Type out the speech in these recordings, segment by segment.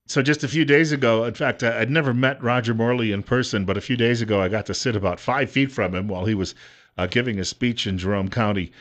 So just a few days ago, in fact, I'd never met Roger Morley in person, but a few days ago, I got to sit about 5 feet from him while he was giving a speech in Jerome County.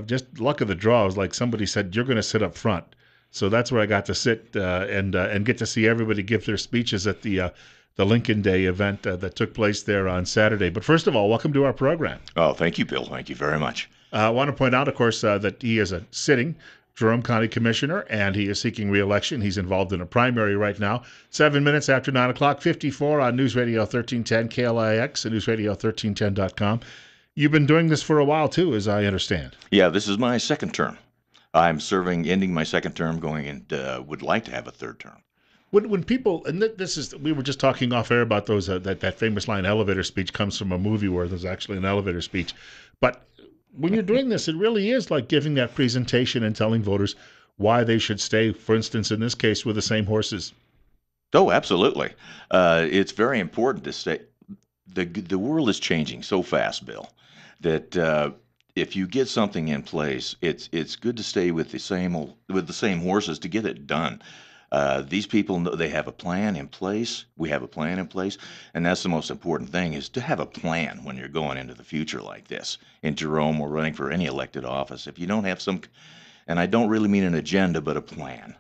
Just luck of the draw. It was like somebody said, "You're going to sit up front." So that's where I got to sit and get to see everybody give their speeches at the Lincoln Day event that took place there on Saturday. But first of all, welcome to our program. Oh, thank you, Bill. Thank you very much. I want to point out, of course, that he is a sitting Jerome County Commissioner, and he is seeking re-election. He's involved in a primary right now. 7 minutes after 9 o'clock, 54 on News Radio 1310 KLIX and newsradio1310.com. You've been doing this for a while, too, as I understand. Yeah, this is my second term. I'm ending my second term, going and would like to have a third term. When people, and this is, we were just talking off air about those that famous line, elevator speech comes from a movie where there's actually an elevator speech. But when you're doing this, it really is like giving that presentation and telling voters why they should stay, for instance, in this case, with the same horses. Oh, absolutely. It's very important to stay. The world is changing so fast, Bill, that if you get something in place, it's good to stay with the same horses to get it done. These people know they have a plan in place. We have a plan in place, and that's the most important thing, is to have a plan when you're going into the future like this. In Jerome, or running for any elected office, if you don't have and I don't really mean an agenda, but a plan.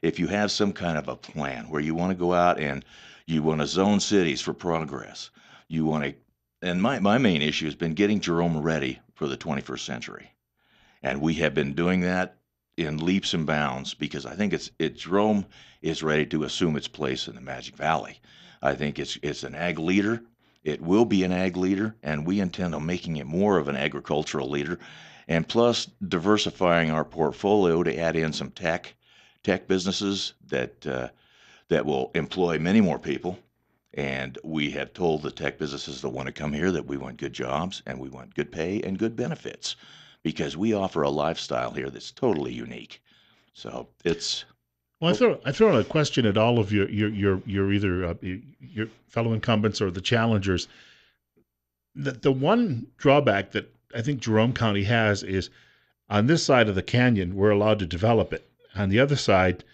If you have some kind of a plan where you want to go out and you want to zone cities for progress, you want to, and my main issue has been getting Jerome ready for the 21st century. And we have been doing that in leaps and bounds, because I think Jerome is ready to assume its place in the Magic Valley. I think it's an ag leader. It will be an ag leader, and we intend on making it more of an agricultural leader, and plus diversifying our portfolio to add in some tech businesses that will employ many more people. And we have told the tech businesses that want to come here that we want good jobs and we want good pay and good benefits, because we offer a lifestyle here that's totally unique. So it's Well, I throw a question at all of your either your fellow incumbents or the challengers. The one drawback that I think Jerome County has is, on this side of the canyon, we're allowed to develop it. On the other side,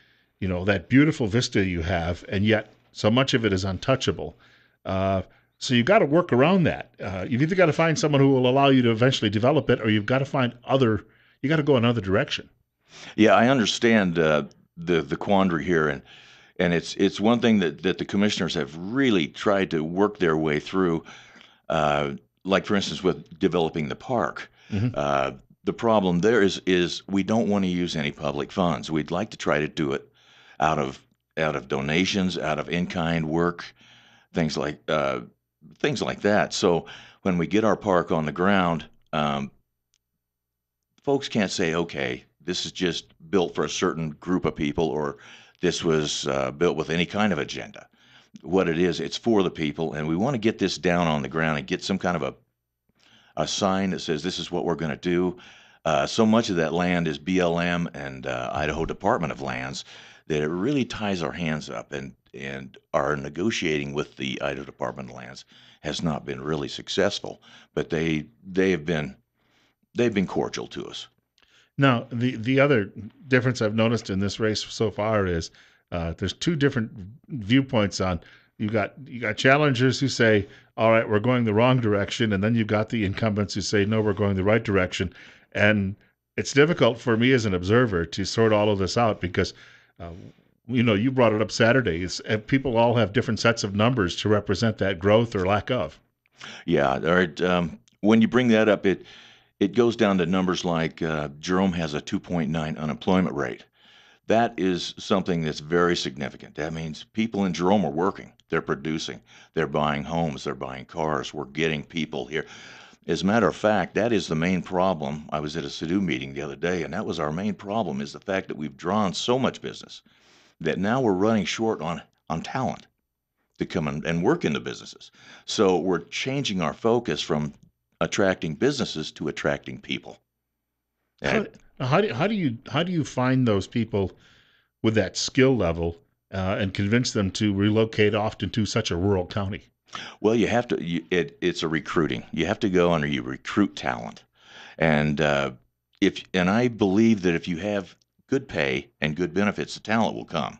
that beautiful vista you have, and yet so much of it is untouchable. So you've got to work around that. You've either got to find someone who will allow you to eventually develop it, or you've got to you got to go another direction. Yeah, I understand the quandary here, and it's one thing that the commissioners have really tried to work their way through. Like, for instance, with developing the park. Mm-hmm. The problem there is we don't want to use any public funds. We'd like to try to do it out of donations, out of in-kind work, things like that. So when we get our park on the ground, folks can't say, okay, this is just built for a certain group of people, or this was built with any kind of agenda. What it is, it's for the people, and we want to get this down on the ground and get some kind of a sign that says this is what we're going to do. So much of that land is BLM and Idaho Department of Lands that it really ties our hands up, and our negotiating with the Idaho Department of Lands has not been really successful, but they've been cordial to us. Now, the other difference I've noticed in this race so far is there's two different viewpoints on. You got challengers who say, all right, we're going the wrong direction, and then you've got the incumbents who say, no, we're going the right direction. And it's difficult for me as an observer to sort all of this out, because you brought it up Saturday. People all have different sets of numbers to represent that growth or lack of. Yeah, all right. When you bring that up, it goes down to numbers like Jerome has a 2.9 unemployment rate. That is something that's very significant. That means people in Jerome are working. They're producing. They're buying homes. They're buying cars. We're getting people here. As a matter of fact, that is the main problem. I was at a SIDU meeting the other day, and that was our main problem, is the fact that we've drawn so much business that now we're running short on talent to come and work in the businesses. So we're changing our focus from attracting businesses to attracting people. How do you find those people with that skill level and convince them to relocate often to such a rural county? Well, you have to. It's a recruiting. You have to go and you recruit talent, and I believe that if you have good pay and good benefits, the talent will come.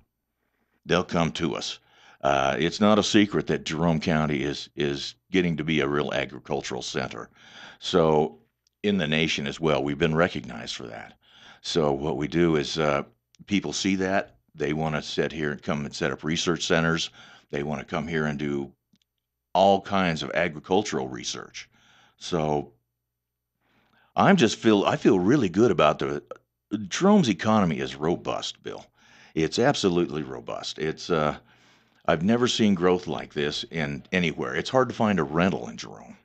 they'll come to us. It's not a secret that Jerome County is getting to be a real agricultural center. So in the nation as well, we've been recognized for that. So what we do is people see that they want to sit here and come and set up research centers. They want to come here and do all kinds of agricultural research. So I feel really good about the Jerome's economy is robust, Bill. It's absolutely robust. It's I've never seen growth like this in anywhere. It's hard to find a rental in Jerome.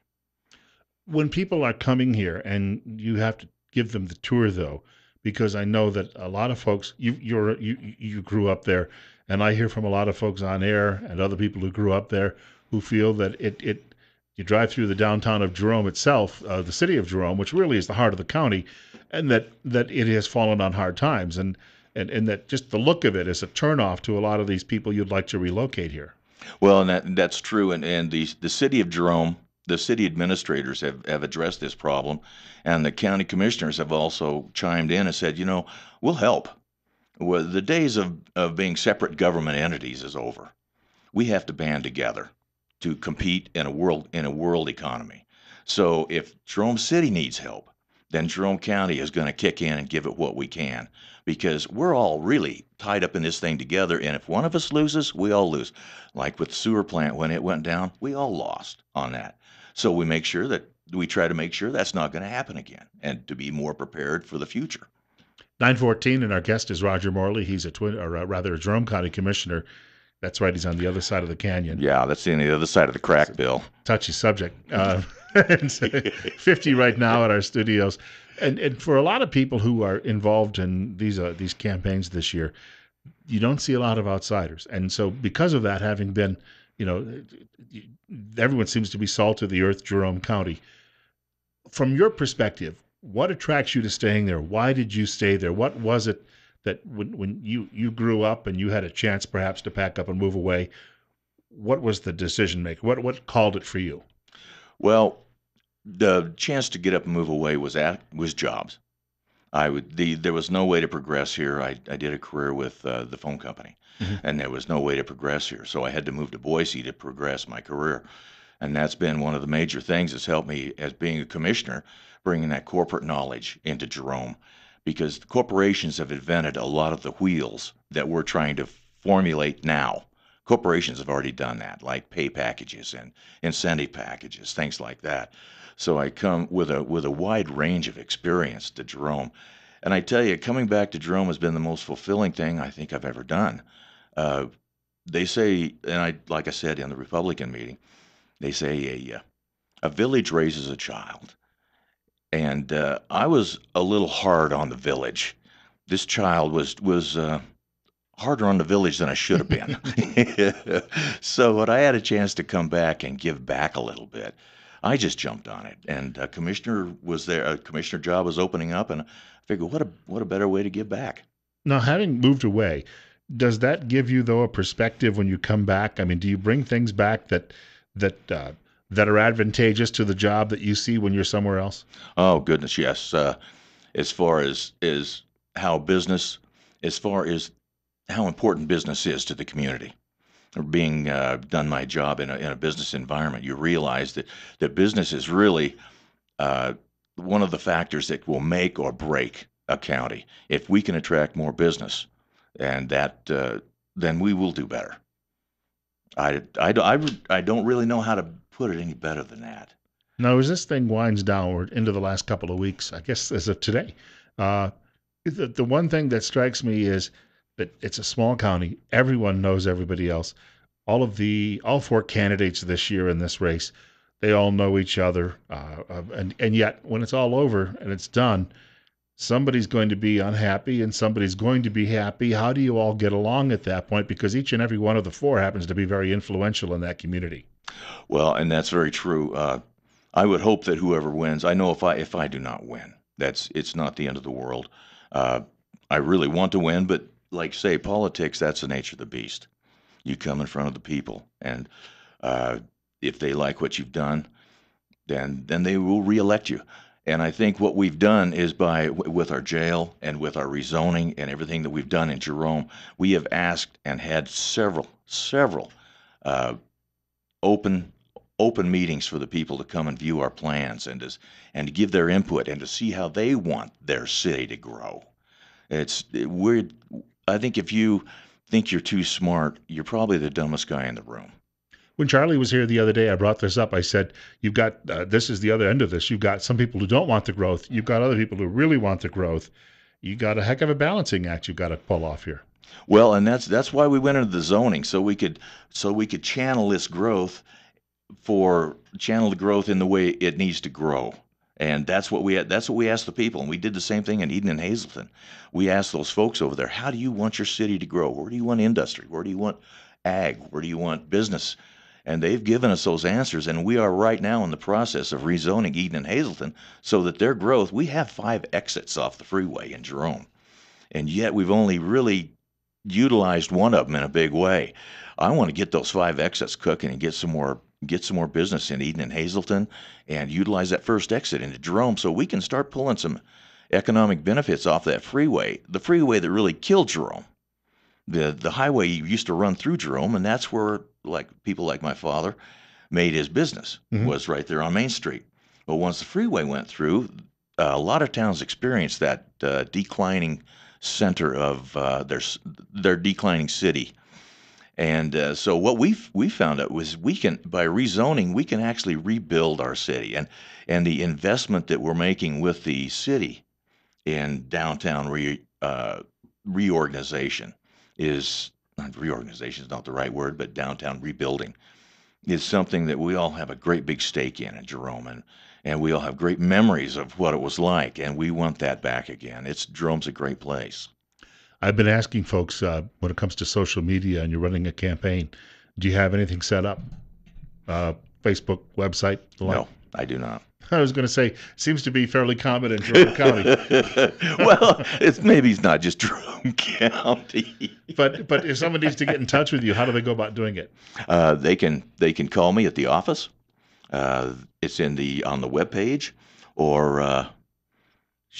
When people are coming here, and you have to give them the tour though, because I know that a lot of folks you grew up there, and I hear from a lot of folks on air and other people who grew up there who feel that it you drive through the downtown of Jerome itself, the city of Jerome, which really is the heart of the county, and that it has fallen on hard times, and that just the look of it is a turnoff to a lot of these people you'd like to relocate here. Well, and that's true. And the city of Jerome, the city administrators have addressed this problem, and the county commissioners have also chimed in and said, we'll help. Well, the days of being separate government entities is over. We have to band together to compete in a world economy. So if Jerome City needs help, then Jerome County is going to kick in and give it what we can because we're all really tied up in this thing together. And if one of us loses, we all lose. Like with the sewer plant when it went down, we all lost on that. So we try to make sure that's not going to happen again and to be more prepared for the future. 914, and our guest is Roger Morley. He's or rather, a Jerome County Commissioner. That's right. He's on the other side of the canyon. Yeah, that's on the other side of the crack, Bill. Touchy subject. It's 50 right now at our studios, and for a lot of people who are involved in these campaigns this year, you don't see a lot of outsiders, and so because of that, having been, you know, everyone seems to be salt of the earth, Jerome County. From your perspective, what attracts you to staying there? Why did you stay there? What was it that when you grew up and you had a chance perhaps to pack up and move away, what was the decision maker? What called it for you? Well, the chance to get up and move away was jobs. There was no way to progress here. I did a career with the phone company, Mhm. and there was no way to progress here. So I had to move to Boise to progress my career, and that's been one of the major things that's helped me as being a commissioner, bringing that corporate knowledge into Jerome, because the corporations have invented a lot of the wheels that we're trying to formulate now. Corporations have already done that, like pay packages and incentive packages, things like that. So I come with a wide range of experience to Jerome, and I tell you, coming back to Jerome has been the most fulfilling thing I think I've ever done. Uh, they say, and like I said in the Republican meeting, they say a village raises a child, and I was a little hard on the village. This child was harder on the village than I should have been. So when I had a chance to come back and give back a little bit, I just jumped on it. And a commissioner was there. A commissioner job was opening up, and I figured, what a better way to give back. Now, having moved away, does that give you though a perspective when you come back? I mean, do you bring things back that that are advantageous to the job that you see when you're somewhere else? Oh goodness, yes. As far as how business, as far as how important business is to the community. Being done my job in a business environment, you realize that business is really uh, one of the factors that will make or break a county. If we can attract more business, and then we will do better. I don't really know how to put it any better than that. Now, as this thing winds downward into the last couple of weeks, I guess as of today, uh, the one thing that strikes me is that it's a small county. Everyone knows everybody else. All four candidates this year in this race, they all know each other, and yet when it's all over and it's done, somebody's going to be unhappy and somebody's going to be happy. How do you all get along at that point? Because each and every one of the four happens to be very influential in that community. Well, and that's very true. I would hope that whoever wins, I know if I do not win, it's not the end of the world. Uh, I really want to win, but like say politics, that's the nature of the beast. You come in front of the people, and uh, if they like what you've done, then they will reelect you. And I think what we've done is with our jail and with our rezoning and everything that we've done in Jerome, we have asked and had several uh, open open meetings for the people to come and view our plans and to give their input and to see how they want their city to grow. It's weird. I think if you think you're too smart, you're probably the dumbest guy in the room. When Charlie was here the other day, I brought this up. I said, "You've got this is the other end of this. You've got some people who don't want the growth. You've got other people who really want the growth. You got a heck of a balancing act you've got to pull off here." Well, and that's why we went into the zoning so we could channel the growth in the way it needs to grow. And that's what we asked the people, and we did the same thing in Eden and Hazleton. We asked those folks over there, how do you want your city to grow? Where do you want industry? Where do you want ag? Where do you want business? And they've given us those answers, and we are right now in the process of rezoning Eden and Hazleton so that their growth, we have 5 exits off the freeway in Jerome, and yet we've only really utilized one of them in a big way. I want to get those 5 exits cooking and get some more business in Eden and Hazleton and utilize that first exit into Jerome so we can start pulling some economic benefits off that freeway, the freeway that really killed Jerome. The highway used to run through Jerome, and that's where people like my father made his business, was right there on Main Street. But once the freeway went through, a lot of towns experienced that declining center of their declining city. And so what we found out was by rezoning, we can actually rebuild our city, and the investment that we're making with the city in downtown reorganization reorganization is not the right word, but downtown rebuilding is something that we all have a great big stake in Jerome, and we all have great memories of what it was like, and we want that back again. Jerome's a great place. I've been asking folks when it comes to social media and you're running a campaign, do you have anything set up? Facebook, website? No, I do not. I was going to say, seems to be fairly common in Jerome County. Well, maybe it's not just Jerome County. But if someone needs to get in touch with you, how do they go about doing it? They can call me at the office. It's on the webpage, or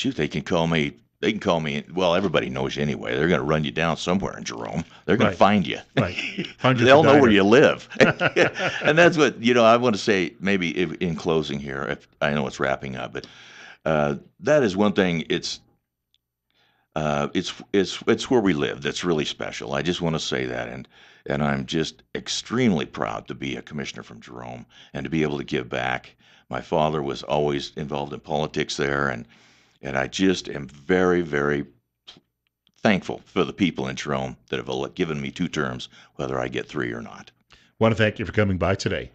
they can call me. They can call me. Well, everybody knows you anyway. They're going to run you down somewhere in Jerome. They're going to find you. Right. They'll know where you live. And that's what I want to say. Maybe in closing here, I know it's wrapping up, but that is one thing. It's where we live. That's really special. I just want to say that, and I'm just extremely proud to be a commissioner from Jerome and to be able to give back. My father was always involved in politics there, and I just am very, very thankful for the people in Jerome that have given me 2 terms, whether I get 3 or not. Want to thank you for coming by today.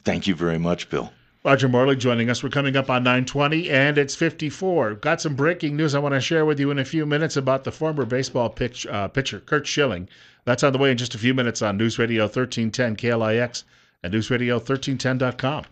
Thank you very much, Bill. Roger Morley joining us. We're coming up on 9:20, and it's 54. Got some breaking news I want to share with you in a few minutes about the former baseball pitcher, Kurt Schilling. That's on the way in just a few minutes on News Radio 1310 KLIX and newsradio1310.com.